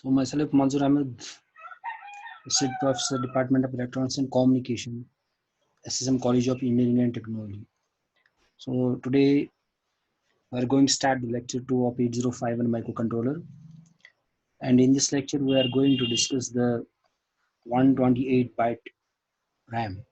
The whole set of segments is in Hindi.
So myself Manzoor Ahmed, Assistant Professor, Department of Electronics and Communication, SSM College of Engineering and Technology. So today we are going to start the lecture 2 of 8051 microcontroller. And in this lecture we are going to discuss the 128-byte RAM.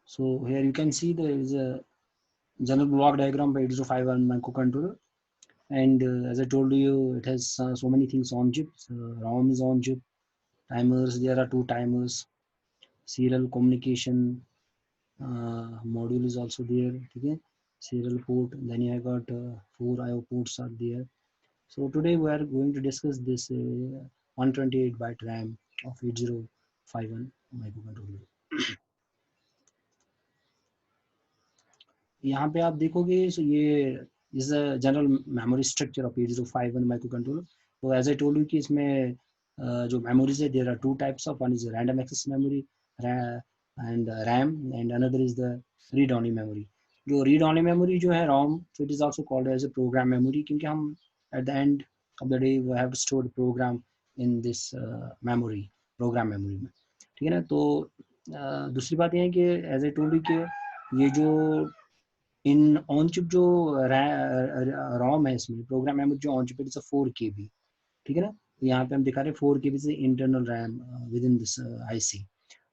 So here you can see there is a general block diagram by 8051 microcontroller. And as I told you, it has so many things on chip. ROM is on chip, timers, there are 2 timers, serial communication module is also there. Okay, serial port, then you have got 4 IO ports are there. So today we are going to discuss this 128-byte RAM of 8051 microcontroller. यहाँ पे आप देखोगे so ये is a general memory structure of 8051 microcontroller. So as I told you कि इसमें जो memories है, there are 2 types of, one is random access memory and RAM, and another is the read only memory. जो read only memory जो है ROM, so it is also called as a program memory, क्योंकि हम at the end of the day we have to store the program in this memory, program memory में, ठीक है ना. तो दूसरी बात ये है कि as I told you कि ये जो इन ऑन चिप जो रॉम है, इसमें प्रोग्राम मेमोरी जो ऑन चिप है, इट्स 4 KB, ठीक है ना. यहाँ पे हम दिखा रहे हैं 4 KB से internal RAM with in this IC.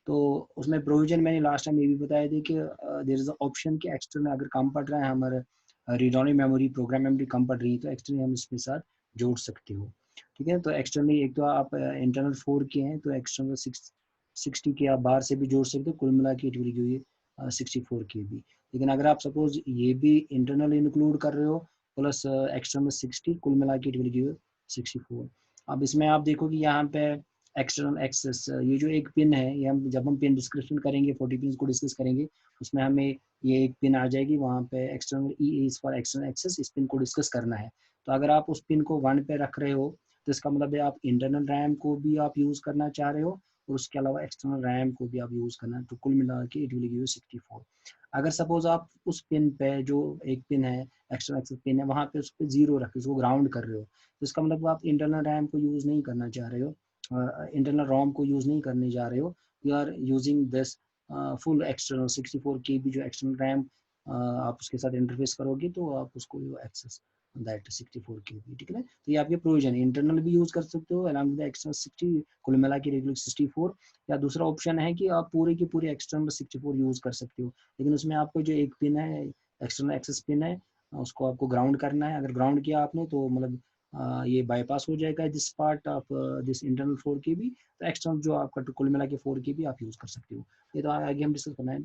तो उसमें प्रोविजन मैंने लास्ट टाइम ये भी बताया था कि देयर इज ऑप्शन कि एक्सटर्नल अगर कम पड़ रहा है हमारा read only memory, program memory कम पड़ रही है, तो एक्सटर्नली हम इसके साथ जोड़ सकते हो, ठीक है. तो एक्सटर्नली एक तो आप इंटरनल 4 के हैं, तो एक्सटर्नल 60 के आप बाहर से भी जोड़ सकते हो, कुल मिला के it will give you 64 KB. लेकिन अगर आप सपोज ये भी इंटरनल इंक्लूड कर रहे हो प्लस एक्सटर्नल 60, कुल मिला के इट विल गिव 64. अब इसमें आप देखो कि यहाँ पे एक्सटर्नल एक्सेस, ये जो एक पिन है, ये हम जब हम पिन डिस्क्रिप्शन करेंगे 40 पिन को डिस्कस करेंगे, उसमें हमें ये एक पिन आ जाएगी, वहाँ पे external E is for external access, इस पिन को डिस्कस करना है. तो अगर आप उस पिन को 1 पे रख रहे हो तो इसका मतलब है आप इंटरनल रैम को भी आप यूज करना चाह रहे हो और उसके अलावा एक्सटर्नल रैम को भी आप यूज करना, तो कुल मिला के इट विल गिव 64. अगर सपोज आप उस पिन पे जो एक पिन है, एक्सटर्नल एक्सेस पिन है, वहाँ पे उस पर 0 रख, उसको ग्राउंड कर रहे हो, तो इसका मतलब आप इंटरनल रैम को यूज नहीं करना चाह रहे हो, इंटरनल रोम को यूज नहीं करने जा रहे हो. You are using this full external 64 KB जो एक्सटर्नल रैम आप उसके साथ इंटरफेस करोगे, तो आप उसको एक्सेस दैट 64 KB, ठीक है. तो ये आपके प्रोविजन है, इंटरनल भी यूज कर सकते हो अलॉन्ग विद एक्सटर्नल 60, कुल मिला के रेगुलर 64, या दूसरा ऑप्शन है कि आप पूरे के पूरे एक्सटर्नल 64 यूज कर सकते हो, लेकिन उसमें आपको जो एक पिन है, एक्सटर्नल एक्सेस पिन है, उसको आपको ग्राउंड करना है. अगर ग्राउंड किया आपने तो मतलब ये बाईपास हो जाएगा this part of this internal 4 KB, तो एक्सटर्नल जो आपका कुल मिला के 4 KB आप यूज कर सकते हो. ये तो आगे हम डिस्कस करना है.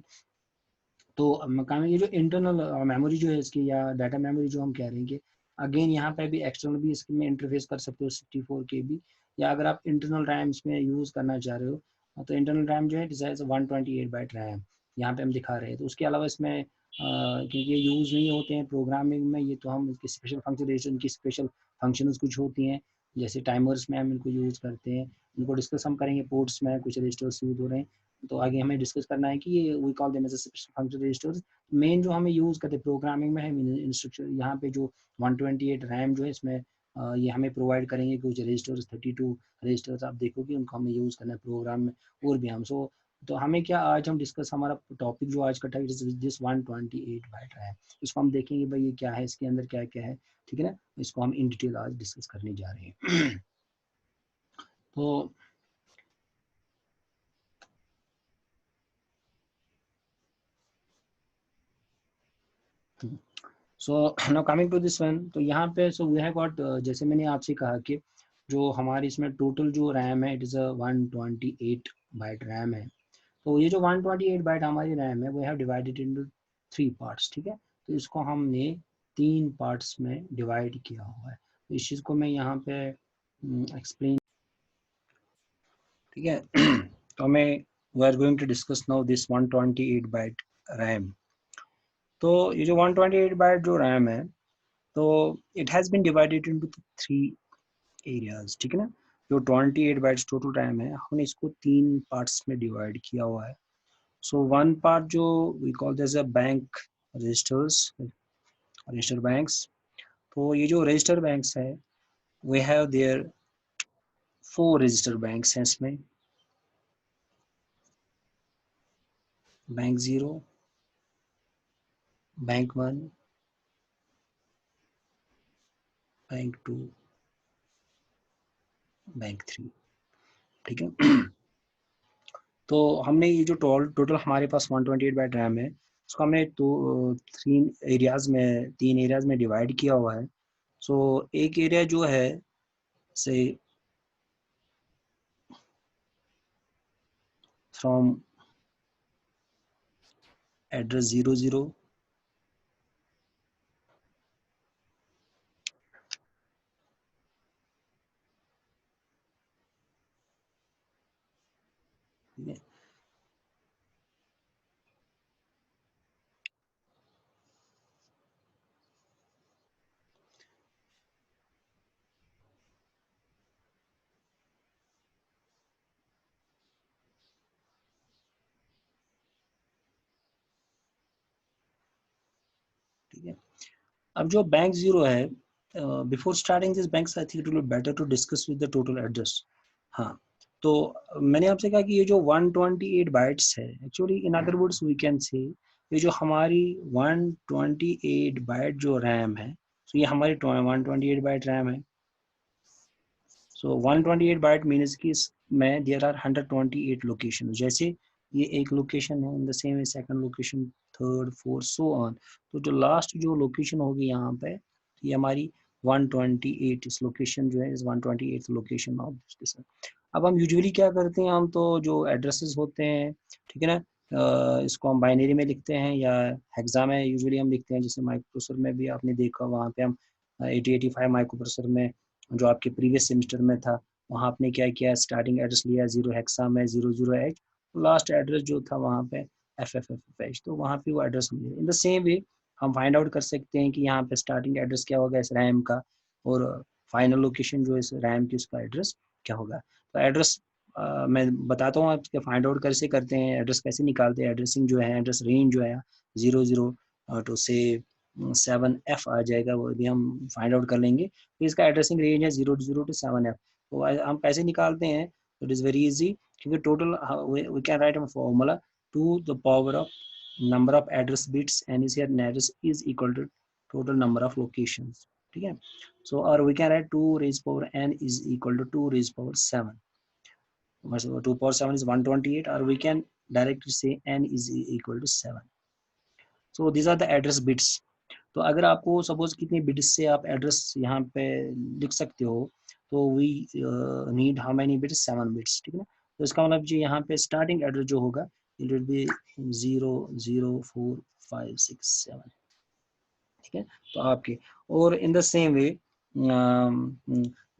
तो मकान ये जो इंटरनल मेमोरी जो है इसकी, या डाटा मेमोरी जो हम कह रहे हैं कि अगेन यहाँ पे भी एक्सटर्नल भी इसमें इंटरफेस कर सकते हो 64 KB, या अगर आप इंटरनल रैम इसमें यूज करना चाह रहे हो तो इंटरनल रैम जो है इट इज 128-byte रैम, यहाँ पे हम दिखा रहे हैं. तो उसके अलावा इसमें क्योंकि ये यूज नहीं होते हैं प्रोग्रामिंग में, ये तो हम इसके स्पेशल फंक्शन, इनकी स्पेशल फंक्शंस कुछ होती हैं, जैसे टाइमर्स में हम इनको यूज करते हैं, इनको डिस्कस हम करेंगे. पोर्ट्स में कुछ रजिस्टर्स यूज हो रहे हैं, तो आगे हमें डिस्कस करना है कि ये we call them as special function registers. Main जो हमें यूज करते हैं प्रोग्रामिंग में है इंस्ट्रक्शन, यहाँ पे जो 128 रैम जो है इसमें ये हमें प्रोवाइड करेंगे कुछ रजिस्टर्स, 32 रजिस्टर्स आप देखोगे, उनको हमें यूज करना है प्रोग्राम में और भी हम. सो तो हमें क्या आज हम डिस्कस, हमारा टॉपिक जो आज का था दिस 128-byte रैम, इसको हम देखेंगे भाई ये क्या है, इसके अंदर क्या क्या है, ठीक है ना. इसको हम इन डिटेल आज डिस्कस करने जा रहे हैं. तो so now coming to this one, तो यहाँ पे सो वी हैव गॉट, जैसे मैंने आपसे कहा कि जो हमारी इसमें टोटल जो रैम है इट इज़ 128-byte रैम है. तो ये जो 128-byte हमारी रैम है वो हैव डिवाइडेड इनटू 3 पार्ट्स, ठीक है. तो इसको हमने 3 पार्ट्स में डिवाइड किया हुआ है. तो इस चीज़ को मैं यहाँ पे एक्सप्लेन, ठीक है. तो हमें we are going to discuss now this 128-byte RAM. तो ये जो 128 बाइट जो रैम है, तो it has been divided into 3 areas, ठीक है ना। जो 28 बाइट्स टोटल रैम है, हमने इसको 3 पार्ट्स में डिवाइड किया हुआ है। सो वन पार्ट जो we call this a bank registers, register banks. तो ये जो रजिस्टर बैंक्स है, we have there 4 register banks हैं इसमें। बैंक 0, बैंक 1, बैंक 2, बैंक 3, ठीक है। तो हमने ये जो टोटल हमारे पास 128 बाइट रैम है, उसको हमने तो 3 एरियाज में डिवाइड किया हुआ है। सो एक एरिया जो है से फ्रॉम एड्रेस 00 ठीक है। अब जो बैंक 0 है, before starting this bank I think it will be better to discuss with the total address. हाँ, तो मैंने आपसे कहा कि ये जो 128 बाइट्स है, actually in other words we can say ये जो हमारी 128 बाइट जो रैम है, तो ये हमारी 128 बाइट रैम है। सो 128 बाइट मीन्स कि इसमें देयर आर 128 लोकेशन। जैसे ये एक लोकेशन है, इन the same way second location, third, fourth, so on. तो जो लास्ट जो लोकेशन होगी यहाँ पे, ये हमारी 128 इस लोकेशन जो है, इस 128 लोकेशन ऑफ दिस। अब हम यूजुअली क्या करते हैं, हम तो जो एड्रेसेस होते हैं, ठीक है ना, इसको हम बाइनरी में लिखते हैं या हेक्सा में यूजुअली हम लिखते हैं। जैसे माइक्रोप्रोसेसर में भी आपने देखा, वहाँ पे हम 8085 माइक्रोप्रोसेसर में जो आपके प्रीवियस सेमेस्टर में था, वहाँ आपने क्या किया, स्टार्टिंग एड्रेस लिया 0 हेक्सा में 00H, लास्ट एड्रेस जो था वहाँ पे FFFH, तो वहाँ पे वो एड्रेस मिले। इन द सेम वे हम फाइंड आउट कर सकते हैं कि यहाँ पे स्टार्टिंग एड्रेस क्या होगा इस रैम का, और फाइनल लोकेशन जो है इस रैम की, उसका एड्रेस क्या होगा। तो एड्रेस मैं बताता हूँ आपके, फाइंड आउट कैसे करते हैं, एड्रेस कैसे निकालते हैं। एड्रेसिंग जो है, एड्रेस रेंज जो है 00 टू से 7F आ जाएगा, वो भी हम फाइंड आउट कर लेंगे। तो इसका एड्रेसिंग रेंज है 00 टू 7F। तो हम कैसे निकालते हैं, इट इज़ वेरी इजी, क्योंकि total we can write a formula to the power of number of address bits n is here, address is equal to total number of locations, ठीक है। so or we can write 2 raised power n is equal to 2 raised power 7, 2 power 7 is 128, or we can directly say n is equal to 7. so these are the address bits. तो अगर आपको सपोज कितनी बिट्स से आप एड्रेस यहाँ पे लिख सकते हो, तो we need how many bits, 7 bits, ठीक है ना। तो इसका मतलब जी यहाँ पे स्टार्टिंग एड्रेस जो होगा, इट विल बी 00456 7, ठीक है। तो आपके, और इन द सेम वे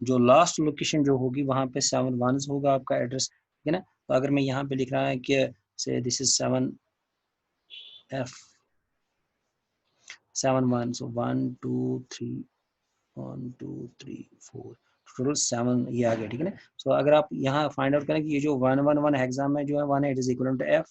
जो लास्ट लोकेशन जो होगी, वहाँ पे 7 1 होगा आपका एड्रेस, ठीक है ना। तो अगर मैं यहाँ पे लिख रहा है कि से this is 7F 7 1, so 1 2 3 1 2 3 4, total 7 ये आ गया, ठीक है ना। सो अगर आप यहाँ फाइंड आउट करें कि ये जो 1 1 1 एग्जाम में जो है 1 है, it is equal to F,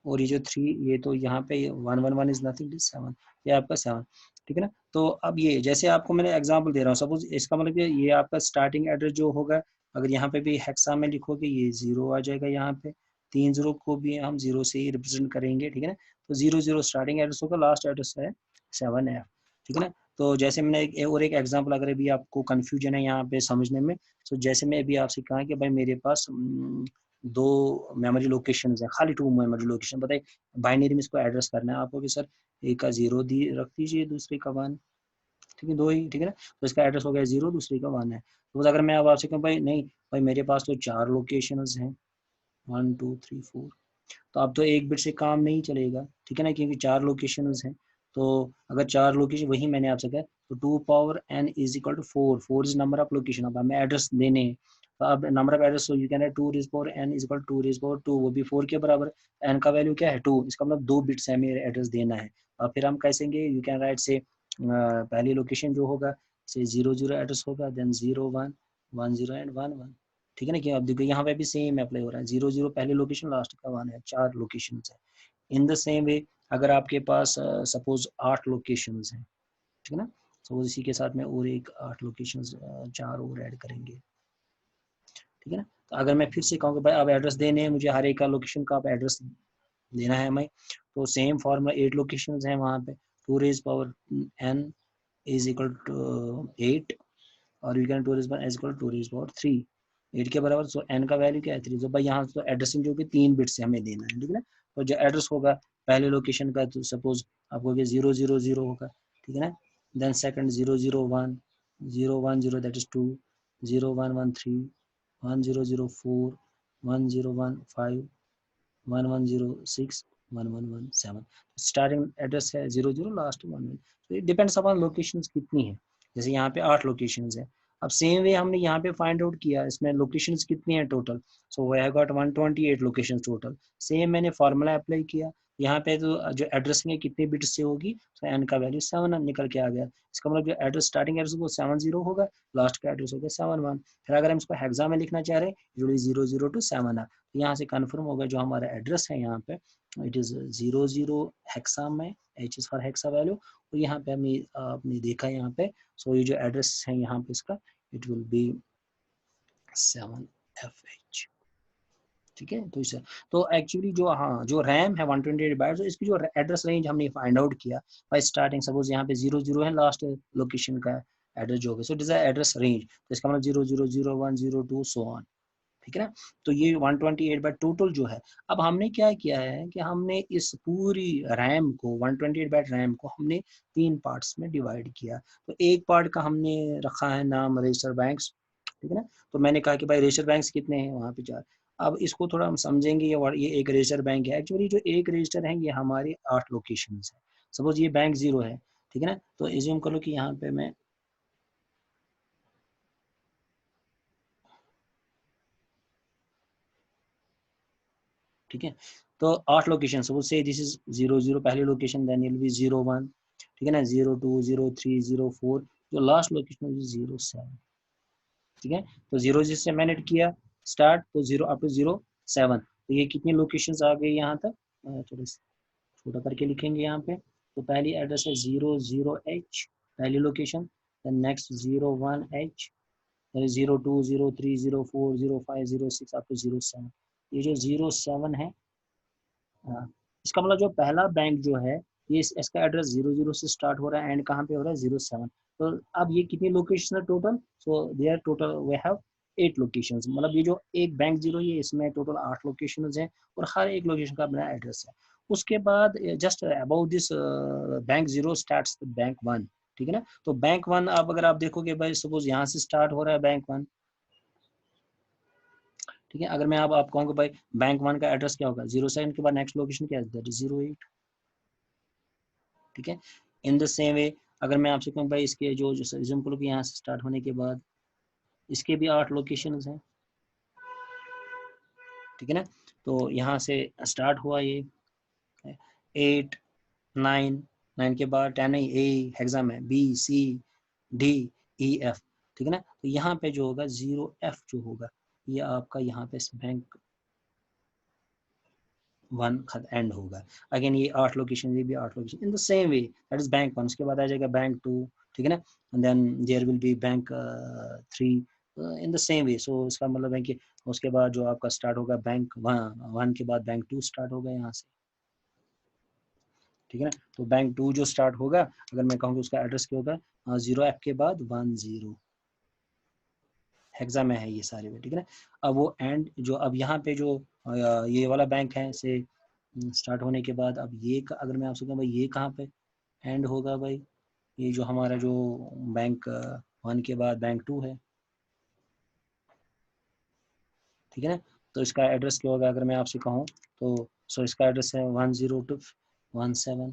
और ये जो 3, ये तो यहाँ पे 1 1 1 इज नथिंग, 7, ये आपका 7, ठीक है ना। तो अब ये जैसे आपको मैंने एग्जांपल दे रहा हूँ, सपोज इसका मतलब ये आपका स्टार्टिंग एड्रेस जो होगा, अगर यहाँ पे भी हेक्सा में लिखोगे, ये 0 आ जाएगा। यहाँ पे 3 0 को भी हम 0 से ही रिप्रेजेंट करेंगे, ठीक है ना। तो 0 0 स्टार्टिंग एड्रेस होगा, लास्ट एड्रेस है 7F, ठीक है ना। तो जैसे मैंने और एक एग्जाम्पल, अगर अभी आपको कन्फ्यूजन है यहाँ पे समझने में, तो जैसे मैं अभी आपसे कहा कि भाई मेरे पास 2 मेमोरी लोकेशन है, खाली 2 मेमोरी लोकेशन, बताइए बाइनरी में इसको एड्रेस करना है आपको कि सर एक का 0 दी रख दीजिए, दूसरे का 1, ठीक है, 2 ही, ठीक है ना। तो इसका एड्रेस हो गया 0, दूसरे का 1 है। तो अगर मैं अब आपसे कहूँ भाई नहीं भाई मेरे पास तो 4 लोकेशन हैं, 1 2 3 4, तो अब तो एक बिट से काम नहीं चलेगा, ठीक है ना, क्योंकि 4 लोकेशन हैं। तो अगर 4 लोकेशन, वही मैंने आपसे कहा, तो 2 power n is equal to 4, 4 is number of location. अब हमें एड्रेस देने हैं, तो अब number of address, you can write 2 raise power n is equal to 2 raise power 2, वो भी 4 के बराबर, n का वैल्यू क्या है 2, इसका मतलब 2 बिट्स है मेरे एड्रेस देना है। और फिर हम कैसेंगे, यू कैन राइट से पहली लोकेशन जो होगा से 00 एड्रेस होगा, देन 01 10 एंड 11, ठीक है ना। कि अब देखो यहाँ पे भी सेम अप्लाई हो रहा है, 00 पहली लोकेशन, लास्ट का 1 है, 4 लोकेशन है। इन द सेम वे अगर आपके पास सपोज 8 लोकेशन है, ठीक है ना, सपोज इसी के साथ में और एक 8 लोकेशन 4 और ऐड करेंगे, ठीक है ना। तो अगर मैं फिर से कहूँ कि भाई अब एड्रेस देने हैं मुझे, हर एक का लोकेशन का आप एड्रेस देना है हमें, तो सेम फॉर्मूला 8 लोकेशन हैं वहाँ पे, 2 raise power n is equal to 8, और you can 2 raise power n is equal to 2 raise power 3, 8 के बराबर। सो n का वैल्यू क्या है 3। तो भाई यहाँ तो एड्रेसिंग जो कि 3 बिट से हमें देना है, ठीक है ना। तो जो एड्रेस होगा पहले लोकेशन का, तो सपोज आपको 000 होगा, ठीक है ना। Then second 001 010 that is 2, 0113 1004 1015 1106 1117। Starting address है 00, लास्ट 11। तो इट डिपेंड्स अपॉन लोकेशंस कितनी है, जैसे यहाँ पे 8 लोकेशंस है। अब सेम वे हमने यहाँ पे फाइंड आउट किया इसमें लोकेशंस कितनी है total, so we have got 128 locations total. Same मैंने फार्मूला अप्लाई किया यहाँ पे, तो जो एड्रेसिंग है कितने बिट से होगी, तो एन का वैल्यू 7 निकल के आ गया। इसका मतलब जो एड्रेस स्टार्टिंग एड्रेस वो 70 होगा, लास्ट का एड्रेस होगा 71। फिर अगर हम इसको हेक्सा में लिखना चाह रहे हैं, जो 00 to 7 है, यहाँ से कन्फर्म होगा जो हमारा एड्रेस है यहाँ पे, इट इज़ 00 हेक्सा में, H is for hexa value. और यहाँ पे आपने देखा यहाँ पे, सो ये जो एड्रेस है यहाँ पे इसका, इट विल बी 7FH, ठीक है। तो इसे तो एक्चुअली जो, हाँ, जो रैम है 128 बाइट्स, तो इसकी जो एड्रेस रेंज हमने फाइंड आउट किया बाय स्टार्टिंग, सपोज यहाँ पे 00 है लास्ट लोकेशन का एड्रेस जो होगा, so it is address range, तो इसका मतलब 000102 सो ऑन, ठीक है ना। तो ये 128 बाइट टोटल जो है। अब हमने क्या किया है कि हमने इस पूरी रैम को, 128 बाइट रैम को हमने 3 पार्ट्स में डिवाइड किया। तो एक पार्ट का हमने रखा है नाम रजिस्टर बैंक्स, ठीक है ना। तो मैंने कहा कि भाई रजिस्टर बैंक्स कितने हैं, वहाँ पे 4। अब इसको थोड़ा हम समझेंगे, ये एक रजिस्टर बैंक है। एक्चुअली जो एक रजिस्टर है ये हमारे 8 लोकेशन है। सपोज ये बैंक 0 है, ठीक है ना। तो एज्यूम करो कि यहाँ पे मैं, ठीक है, तो 8 location, suppose say this is 00 पहली location, then it will be 01, ठीक है ना, 02 03 04, जो लास्ट लोकेशन है 07, ठीक है। तो 0 जिससे मैंने किया स्टार्ट, तो 0 अप टू 07, तो ये कितनी लोकेशंस आ गई यहाँ तक, थोड़ा छोटा करके लिखेंगे यहाँ पे। तो पहली एड्रेस है 00H पहली location, then next 01H, then 02 03 04 05 06 up to 07। ये जो 07 है, हाँ, इसका मतलब जो पहला बैंक जो है, ये इसका एड्रेस 00 से स्टार्ट हो रहा है, एंड कहाँ पे हो रहा है 07। तो अब ये कितनी लोकेशन है total, so there total we have 8 locations. मतलब ये जो एक बैंक 0 है इसमें टोटल 8 लोकेशंस हैं, और हर एक लोकेशन का अपना एड्रेस है। उसके बाद just about this bank 0 starts bank 1, ठीक है ना। तो बैंक 1, अब अगर आप देखोगे भाई, सपोज यहाँ से स्टार्ट हो रहा है बैंक 1, ठीक है। अगर मैं अब आप कहूँगा भाई बैंक 1 का एड्रेस क्या होगा, 07 के बाद नेक्स्ट लोकेशन क्या है, दैट इज 08, ठीक है। इन द सेम वे अगर मैं आपसे कहूँ भाई इसके जो रिज्यूम करो कि यहाँ से स्टार्ट होने के बाद इसके भी 8 लोकेशन हैं, ठीक है ना। तो यहाँ से स्टार्ट हुआ ये 8 9, 9 के बाद 10 है, ए हेक्सा में, B C D E F, ठीक है ना। तो यहाँ पे जो होगा 0F जो होगा, ये आपका यहाँ पे बैंक 1 एंड होगा। अगेन ये 8 लोकेशन, ये भी 8 location, in the same way that is bank 1। उसके बाद आ जाएगा बैंक 2, ठीक है ना, and then there will be bank 3 in the same way. So इसका मतलब है कि उसके बाद जो आपका स्टार्ट होगा बैंक 1 के बाद बैंक 2 स्टार्ट होगा यहाँ से, ठीक है ना। तो बैंक 2 जो स्टार्ट होगा, अगर मैं कहूँगा उसका एड्रेस क्या होगा, 0F के बाद 10 हेक्सा में है ये सारे में, ठीक है ना। अब वो एंड जो अब यहाँ पे जो ये वाला बैंक है से स्टार्ट होने के बाद, अब ये अगर मैं आपसे कहूँ भाई ये कहाँ पे एंड होगा भाई, ये जो हमारा जो बैंक 1 के बाद बैंक 2 है, ठीक है ना। तो इसका एड्रेस क्या होगा अगर मैं आपसे कहूँ, तो सो इसका एड्रेस है 10217,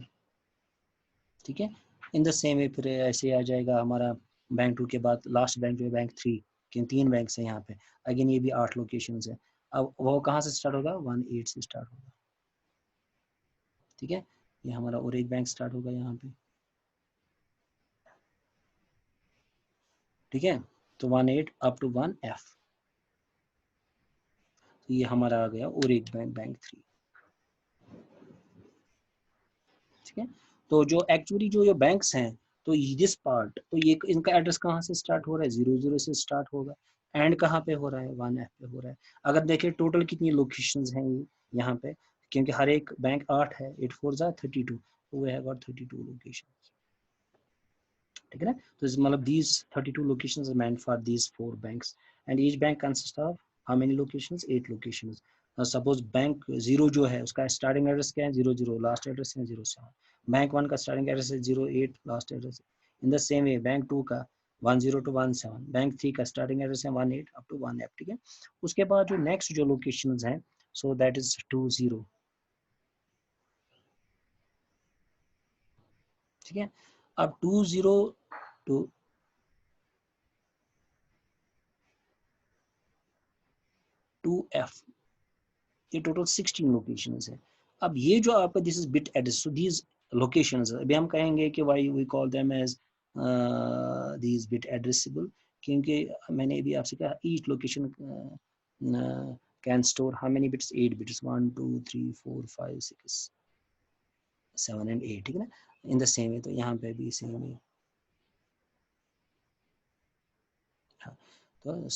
ठीक है। इन द सेम वे फिर ऐसे आ जाएगा हमारा बैंक 2 के बाद लास्ट बैंक जो है बैंक 3, क्यों 3 बैंक हैं यहाँ पे, अगेन ये भी 8 लोकेशन है। अब वो कहाँ से स्टार्ट होगा, 1-8 से स्टार्ट होगा, ठीक है। ये हमारा और एक बैंक स्टार्ट होगा यहाँ पे, ठीक है। तो 1-8 अप टू 1F, तो ये हमारा आ गया और एक बैंक, बैंक 3, ठीक है। तो जो एक्चुअली जो ये बैंक्स हैं, तो दिस पार्ट, तो ये इनका एड्रेस कहाँ से स्टार्ट हो रहा है, 00 से स्टार्ट होगा, एंड कहाँ पे हो रहा है, 1F पे हो रहा है। अगर देखें टोटल कितनी लोकेशंस हैं यहाँ पे, क्योंकि हर एक बैंक 8 है, 8 4 जा 32, तो वी हैव गॉट 32 लोकेशन, ठीक है ना। तो मतलब these 32 locations are meant for these 4 banks, and each bank consists of how many locations, 8 locations. Suppose bank 0 जो है उसका स्टार्टिंग एड्रेस क्या है, 00, लास्ट एड्रेस है 07। बैंक 1 का स्टार्टिंग एड्रेस है 08, लास्ट एड्रेस है। इन द सेम वे बैंक 2 का 10 to 17, बैंक 3 का स्टार्टिंग एड्रेस है 18 अप टू 1F, ठीक है। उसके बाद जो नेक्स्ट जो लोकेशंस हैं, सो दैट इज 20, ठीक है। अब 20 टू 2F, ये टोटल 16 लोकेशंस है। अब ये जो आपका this is bit address, so these locations, अभी हम कहेंगे कि why we call them as these bit addressable, क्योंकि मैंने अभी आपसे कहा each location can store how many bits, 8 bits, 1 2 3 4 5 6 7 and 8, ठीक है ना। इन द सेम वे, तो यहाँ पे भी सेम है, हाँ। तो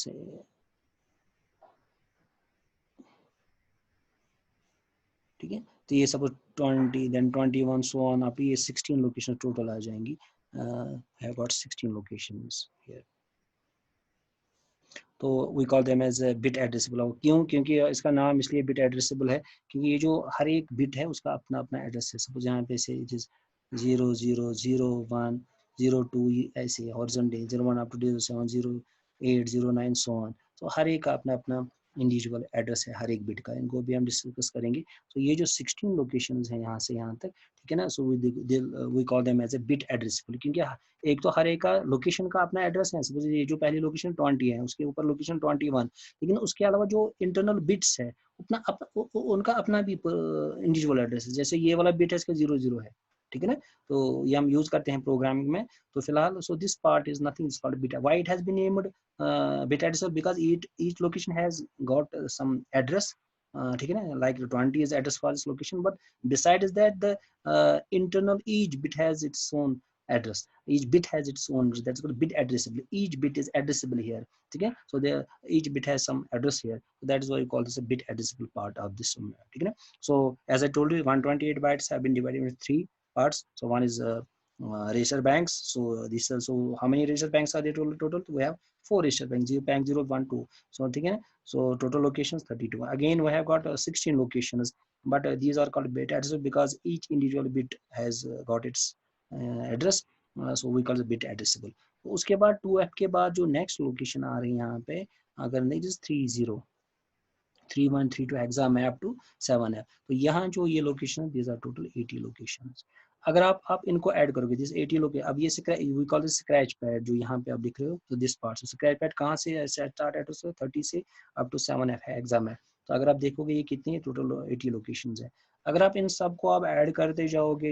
ठीक है, तो ये सपोज 20 देन 21 सो ऑन, आप ये 16 लोकेशन टोटल आ जाएंगी, हैव गॉट 16 लोकेशंस हियर। तो we call them as bit addressable, क्यों, क्योंकि इसका नाम इसलिए बिट एड्रेसेबल है क्योंकि ये जो हर एक बिट है उसका अपना अपना एड्रेस है। सपोज यहाँ पे से इट इज 0001 02, ऐसे horizontal 01 up to 07 08 09 so on, तो हर एक का अपना अपना इंडिविजुअल एड्रेस है हर एक बिट का, इनको भी हम डिस्कस करेंगे। तो ये जो 16 लोकेशंस हैं यहाँ से यहाँ तक, ठीक है ना, so we call them as a bit addressable, क्योंकि एक तो हर एक का लोकेशन का अपना एड्रेस है। सपोज ये जो पहली लोकेशन 20 है, उसके ऊपर लोकेशन 21, लेकिन उसके अलावा जो इंटरनल बिट्स है अपना उनका अपना भी इंडिविजुअल एड्रेस है। जैसे ये वाला बिट है इसका 00 है, ठीक है ना, तो ये हम यूज करते हैं प्रोग्रामिंग में। तो फिलहाल so this part is nothing, is called bit, why it has been named bit address, because each location has got some address, ठीक है ना, like 20 is address for this location, but besides that the internal each bit has its own address, each bit has its own, that's called bit addressable, each bit is addressable here, okay, so there each bit has some address here, so that is why you call this a bit addressable part of this, okay. So as I told you, 128 bytes have been divided into 3 parts. So one is register banks, so this so how many register banks are there total? We have 4 register banks, bank 0 1 2, so okay, so total locations 32. Again we have got 16 locations, but these are called bit address because each individual bit has got its address, so we call it bit addressable. तो उसके बाद 2F के बाद जो नेक्स्ट लोकेशन आ रही है यहाँ पे, अगर नहीं जिस 30 31 32 हेक्सा मैप टू 7F, तो यहाँ जो ये location, these are total 80 locations. अगर आप इनको ऐड करोगे दिस 80 लोकेशन, अब ये we call this scratch pad, जो यहाँ पे आप दिख रहे हो, तो दिस पार्ट स्क्रैच पैड कहाँ से स्टार्ट है, तो 30 से अप टू 7F है हेक्सा मैप। तो अगर आप देखोगे ये कितनी है, टोटल 80 लोकेशंस है। अगर आप इन सब को आप ऐड करते जाओगे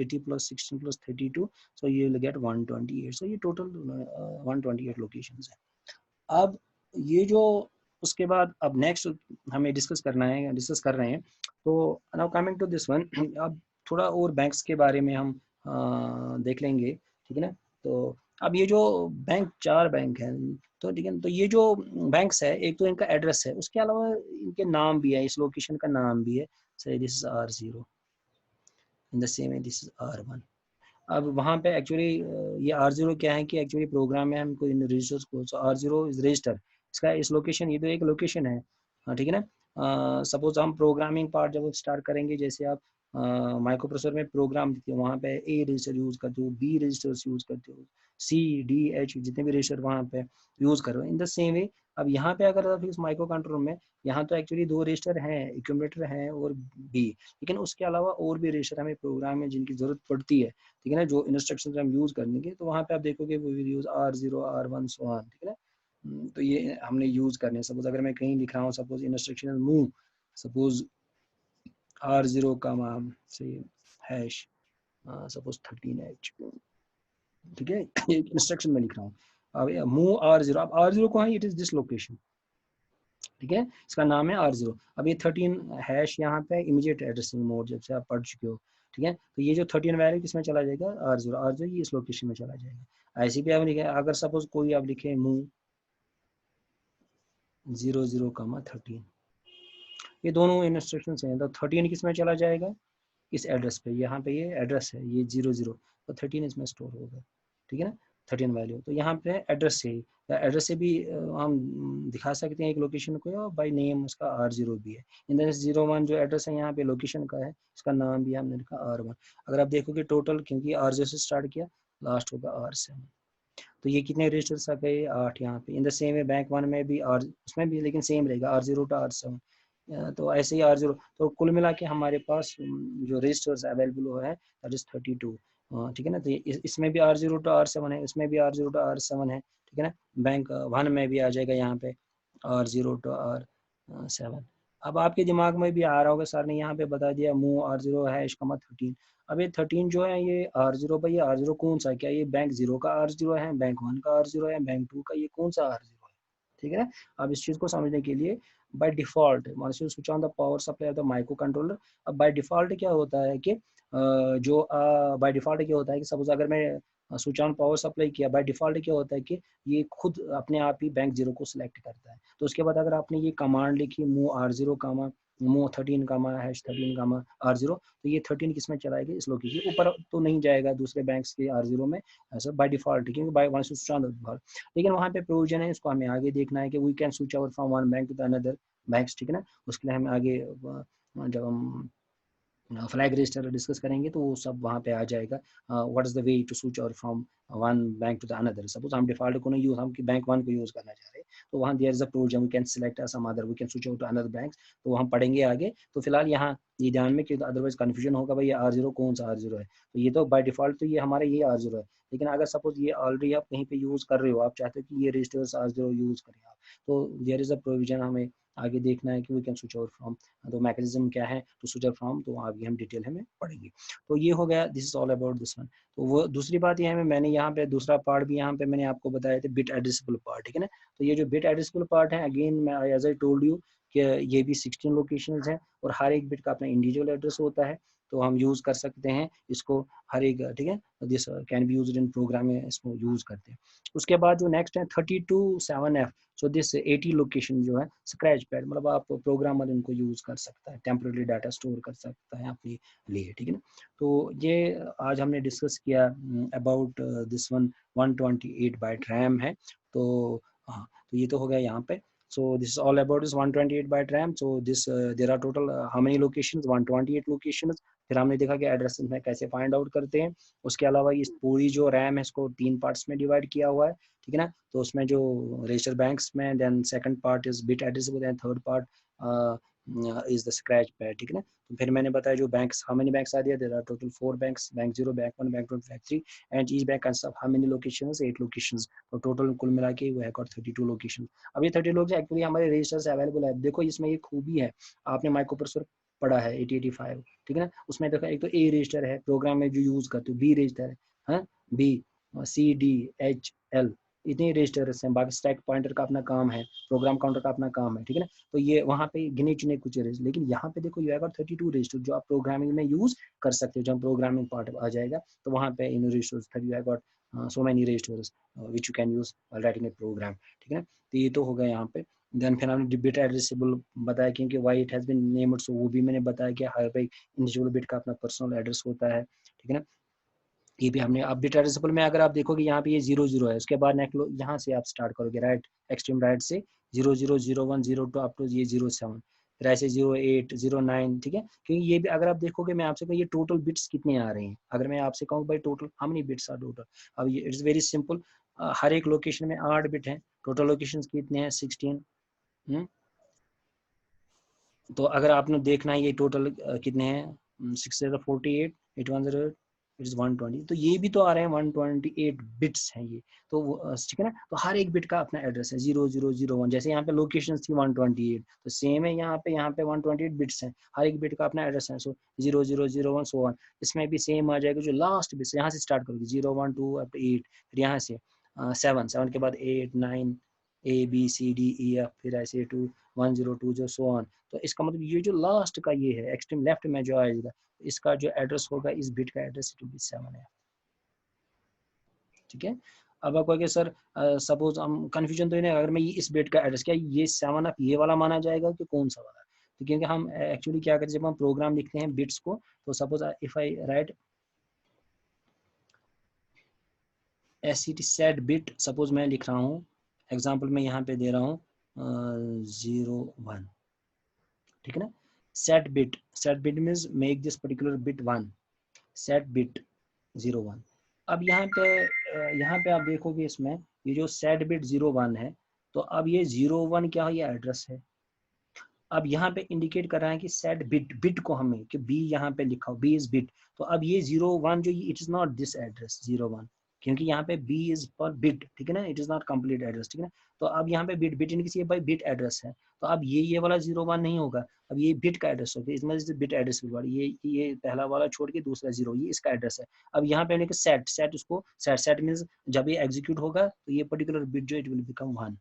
80 plus 16 plus 32, so you will get 128, सो ये टोटल 128 लोकेशंस है। अब ये जो उसके बाद अब नेक्स्ट हमें डिस्कस कर रहे हैं, तो now coming to this one, अब थोड़ा और बैंक्स के बारे में हम देख लेंगे, ठीक है ना। तो अब ये जो बैंक 4 बैंक हैं, तो ठीक है, तो ये जो बैंक्स है, एक तो इनका एड्रेस है, उसके अलावा इनके नाम भी है, इस लोकेशन का नाम भी है। सही, this is R0, in the same this is R1। अब वहाँ पे एक्चुअली ये R0 क्या है कि एक्चुअली प्रोग्राम में हमको इन रजिस्टर्स को, सो R0 इज रजिस्टर, इसका इस लोकेशन, ये तो एक लोकेशन है, हाँ ठीक है ना। सपोज हम प्रोग्रामिंग पार्ट जब स्टार्ट करेंगे, जैसे आप माइक्रो प्रोसेसर में प्रोग्राम देते हो, वहाँ पे ए रजिस्टर यूज करते हो, बी रजिस्टर्स यूज करते हो, C D H जितने भी रजिस्टर वहाँ पे यूज करो। इन द सेम वे अब यहाँ पे अगर आप इस माइक्रो कंट्रोल में, यहाँ तो एक्चुअली 2 रजिस्टर हैं, एक्यूमुलेटर हैं और बी, लेकिन उसके अलावा और भी रजिस्टर हमें प्रोग्राम में जिनकी जरूरत पड़ती है, ठीक है ना, जो इंस्ट्रक्शन हम यूज करेंगे, तो वहाँ पे आप देखोगे वो use R0 R1 so on, ठीक है ना। तो ये हमने यूज करने। सपोज अगर मैं कहीं लिख रहा हूँ, suppose instruction move, suppose R0 का से हैश सपोज 13H, ठीक है, एक इंस्ट्रक्शन में लिख रहा हूँ। अब मूव R0, अब R0 को है, इट इज दिस लोकेशन, ठीक है, इसका नाम है R0। अब ये 13 हैश यहाँ पे इमीडिएट एड्रेसिंग मोड जब से आप पढ़ चुके हो, ठीक है, तो ये जो 13 वैल्यू किसमें चला जाएगा, R0 ये इस लोकेशन में चला जाएगा। ऐसे भी आप लिखे, अगर सपोज कोई आप लिखे मूव 00,13, ये दोनों इंस्ट्रक्शन हैं, तो 13 किस में चला जाएगा, इस एड्रेस पे, यहाँ पे ये एड्रेस है ये 00, तो 13 इसमें स्टोर होगा, ठीक है ना, 13 वैल्यू। तो यहाँ पे एड्रेस से, एड्रेस से भी हम दिखा सकते हैं एक लोकेशन को, बाय नेम उसका R0 भी है। इन द 01 जो एड्रेस है यहाँ पे लोकेशन का है, इसका नाम भी हमने लिखा R1। अगर आप देखोगे टोटल, क्योंकि R0 से स्टार्ट किया, लास्ट होगा R7, तो ये कितने रजिस्टर्स आ गए, 8 यहाँ पे। इन द सेम वे बैंक 1 में भी उसमें भी लेकिन सेम रहेगा, R0 to R7। तो ऐसे ही R0, तो कुल मिला के हमारे पास जो रजिस्टर्स अवेलेबल है दैट इज 32, ठीक है ना। तो इसमें भी R0 to R7 है, इसमें भी R0 to R7 है, ठीक है ना। बैंक 1 में भी आ जाएगा यहाँ पे R0 to R7। अब आपके दिमाग में भी आ रहा होगा, सर ने यहाँ पे बता दिया मूव R0 है इसका 13। अब ये 13 जो है ये R0, भाई ये R0 कौन सा है, क्या ये बैंक 0 का R0 है, बैंक 1 का R0 है, बैंक 2 का, ये कौन सा R0 है, ठीक है ना। अब इस चीज को समझने के लिए by default once you switch on the power supply of the micro controller, अब बाय डिफॉल्ट क्या होता है कि जो बाय डिफॉल्ट क्या होता है कि सपोज अगर मैं स्विच ऑन पावर सप्लाई किया, बाय डिफॉल्ट क्या होता है कि ये खुद अपने आप ही बैंक 0 को सिलेक्ट करता है। तो उसके बाद अगर आपने ये कमांड लिखी मूव R0 कामा मूव 13 कामा हैश 13 कामा R0, तो ये 13 किस में चलाएगा, इस लोकेशन ऊपर तो नहीं जाएगा दूसरे बैंक्स के R0 में, ऐसा बाय डिफॉल्ट, क्योंकि by one switch on default. लेकिन वहाँ पे प्रोविजन है, इसको हमें आगे देखना है कि we can switch over from one bank to the another banks, ठीक है ना। उसके लिए हम आगे जब हम फ्लैग रजिस्टर डिस्कस करेंगे तो वो सब वहाँ पे आ जाएगा। What is the way to switch over from one bank to the another. Suppose हम डिफॉल्ट को नहीं यूज, हम बैंक 1 को यूज करना चाह रहे हैं, तो वहाँ there is a provision we can select some other, we can switch over to another bank. तो हम पढ़ेंगे आगे। तो फिलहाल यहाँ ये ध्यान में, कि अदरवाइज कंफ्यूजन होगा भाई ये R0 कौन सा R0 है। तो ये तो बाय डिफॉल्ट तो ये हमारा ये R0 है, लेकिन अगर सपोज ये ऑलरेडी आप कहीं पे यूज कर रहे हो, आप चाहते हो कि ये रजिस्टर्स R0 यूज करें आप, तो देयर इज अ प्रोविजन हमें आगे देखना है कि we can switch over from, तो मैकेनिज्म क्या है टू स्विच ओवर फ्रॉम, तो आगे हम डिटेल में पढ़ेंगे। तो ये हो गया, this is all about this one. तो वो दूसरी बात ये है, मैंने यहाँ पे दूसरा पार्ट भी यहाँ पे मैंने आपको बताया था, बिट एड्रेसेबल पार्ट, ठीक है ना। तो ये जो बिट एड्रेसेबल पार्ट है, अगेन मैं एज आई टोल्ड यू कि ये भी 16 लोकेशंस हैं, और हर एक बिट का अपना इंडिविजुअल एड्रेस होता है, तो हम यूज कर सकते हैं इसको हर एक, ठीक है। This can be used in program में, इसको यूज करते हैं। उसके बाद जो नेक्स्ट है 32(7F), सो दिस 80 लोकेशन जो है स्क्रैच पैड, मतलब आप प्रोग्रामर इनको यूज कर सकता है, टेम्पररी डाटा स्टोर कर सकता है अपने लिए, ठीक है ना। तो ये आज हमने डिस्कस किया about this one, 128 byte RAM है। तो हाँ, तो ये तो हो गया यहाँ पे। So this is all about this 128 byte RAM. So this there are total how many locations, 128 locations। फिर हमने देखा कि एड्रेस में कैसे फाइंड आउट करते हैं। उसके अलावा इस पूरी जो रैम है इसको 3 पार्ट्स में डिवाइड किया हुआ है, ठीक है ना। तो उसमें जो रजिस्टर बैंक्स में, then second part is bit addressable, and third part is the scratch pad, ठीक है ना। तो फिर मैंने बताया जो banks, how many banks are there, there are total 4 banks, bank 0, bank 1, bank 2, bank 3, and each bank consist of how many locations, 8 locations. तो टोटल कुल मिला के वो है 32 लोकेशन। अब ये 30 लोग एक्चुअली हमारे रजिस्टर से अवेलेबल है। देखो इसमें ये खूबी है, आपने माइक्रो प्रोसेसर पढ़ा है 8085, ठीक है ना। उसमें देखो एक तो ए रजिस्टर है प्रोग्राम में जो यूज करते हो, बी रजिस्टर है, B, C, D, H, L, इतने रजिस्टर हैं। बाकी स्टैक पॉइंटर का अपना काम है, प्रोग्राम काउंटर का अपना काम है, ठीक है ना। तो ये वहाँ पे गिने चुने कुछ रजिस्टर, लेकिन यहाँ पे देखो यू हैव 32 रजिस्टर जो आप प्रोग्रामिंग में यूज कर सकते हो। जब प्रोग्रामिंग पार्ट आ जाएगा तो वहाँ पे in registers you have got so many registers which you can use while writing a program, ठीक है ना। तो ये तो हो गया यहाँ पे। देन फिर हमने बिट एड्रेसेबल बताया, क्योंकि why it has been named, so वो भी मैंने बताया कि हर एक इंडिविजुअल बिट का अपना पर्सनल एड्रेस होता है, ठीक है ना। ये भी हमने। अब बिट एड्रेसेबल में अगर आप देखोगे यहाँ पे ये 00 है, उसके बाद नेक्स्ट यहाँ से आप स्टार्ट करोगे राइट, एक्सट्रीम राइट से 00, 01, 02 अप टू ये 07, फिर ऐसे 08, 09, ठीक है। क्योंकि ये भी अगर आप देखोगे, मैं आपसे कहूँ ये टोटल बिट्स कितने आ रहे हैं, अगर मैं आपसे कहूँ भाई total how many bits are total, अब ये इट्स वेरी सिंपल। हर एक लोकेशन में 8 बिट है, टोटल लोकेशन कितने हैं 16। तो अगर आपने देखना है ये टोटल कितने हैं, 6 48, 8 1 0, इट इज 120, तो ये भी तो आ रहे हैं 128 बिट्स हैं ये, तो ठीक है ना। तो हर एक बिट का अपना एड्रेस है 0001, जैसे यहाँ पे लोकेशन थी 128, तो सेम है यहाँ पे 128 बिट्स हैं, हर एक बिट का अपना एड्रेस है। सो 0001 सो 1, इसमें भी सेम आ जाएगा, जो लास्ट बिट यहाँ से स्टार्ट करोगे 012 अप टू 8, फिर यहाँ से 7 के बाद 8 9 ABCDEF, फिर ऐसे 102 जो सो ऑन। तो इसका मतलब ये जो लास्ट का ये है एक्सट्रीम लेफ्ट में जो आएगा, इसका जो एड्रेस होगा इस बिट का एड्रेस इट विल बी 7 है, ठीक है। अब आपको कि सर सपोज हम कंफ्यूजन तो नहीं, अगर मैं इस बिट का एड्रेस, क्या ये 7 अप ये वाला माना जाएगा कि कौन सा वाला, तो क्योंकि हम एक्चुअली क्या करते हैं जब हम प्रोग्राम लिखते हैं बिट्स को, तो suppose if I right SET set bit, suppose मैं लिख रहा हूँ एग्जाम्पल में यहाँ पे दे रहा हूँ 01, ठीक है ना। Set bit means make this particular bit 1, set bit 01। अब यहाँ पे आप देखोगे इसमें ये जो सेट बिट 01 है, तो अब ये 01 क्या है, ये एड्रेस है। अब यहाँ पे इंडिकेट कर रहा है कि सेट बिट को हमें कि बी यहाँ पे लिखा हो, बी इज बिट, तो अब ये 01 जो it is not this address 01, क्योंकि यहाँ पे बी इज फॉर बिट, ठीक है ना, it is not complete address, ठीक है ना। तो अब यहाँ पे बिट इनकी बाई बिट एड्रेस है, तो अब ये वाला 01 नहीं होगा, अब ये बिट का एड्रेस होगा, इसमें बिट एड्रेस ये पहला वाला छोड़ के दूसरा 0, ये इसका एड्रेस है। अब यहाँ पे सेट उसको सेट मीन्स जब ये एग्जीक्यूट होगा तो ये पर्टिकुलर बिट जो इट विल बिकम 1।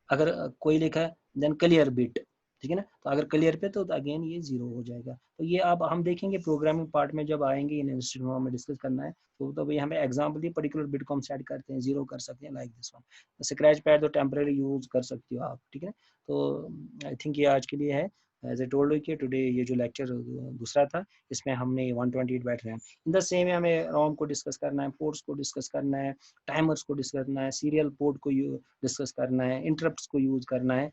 अगर कोई लिखा है देन क्लियर बिट, ठीक है ना, तो अगर क्लियर पे तो अगेन ये 0 हो जाएगा। तो ये अब हम देखेंगे प्रोग्रामिंग पार्ट में जब आएंगे, इन इंस्टीट्यूट में हमें डिस्कस करना है, तो यहाँ पे एग्जाम्पल दिए पर्टिकुलर बिट को हम सेट करते हैं 0 कर सकते हैं like this one. Scratch pad तो टेम्परेरी यूज कर सकते हो आप, ठीक है ना। तो आई थिंक ये आज के लिए है। एज ए टोल्ड कि टुडे ये जो लेक्चर दूसरा था, इसमें हमने 128 बैठ रहे हैं इन द सेम, हमें रोम को डिस्कस करना है, पोर्ट्स को डिस्कस करना है, टाइमर्स को डिस्कस करना है, सीरियल पोर्ट को डिस्कस करना है, इंटरप्ट्स को यूज करना है,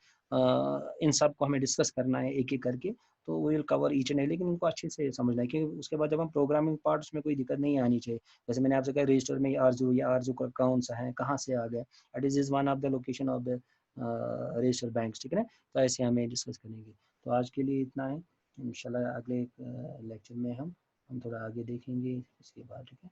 इन सब को हमें डिस्कस करना है एक एक करके। तो we will cover each and, लेकिन उनको अच्छे से समझना है, क्योंकि उसके बाद जब हम प्रोग्रामिंग पार्ट, उसमें कोई दिक्कत नहीं आनी चाहिए। जैसे मैंने आपसे कहा रजिस्टर में आरजू या आरजू कौन सा है, कहाँ से आ गया, it is one of the location of the register bank, ठीक है ना। तो ऐसे हमें डिस्कस करेंगे। तो आज के लिए इतना है, इंशाल्लाह अगले लेक्चर में हम थोड़ा आगे देखेंगे इसके बाद, ठीक है।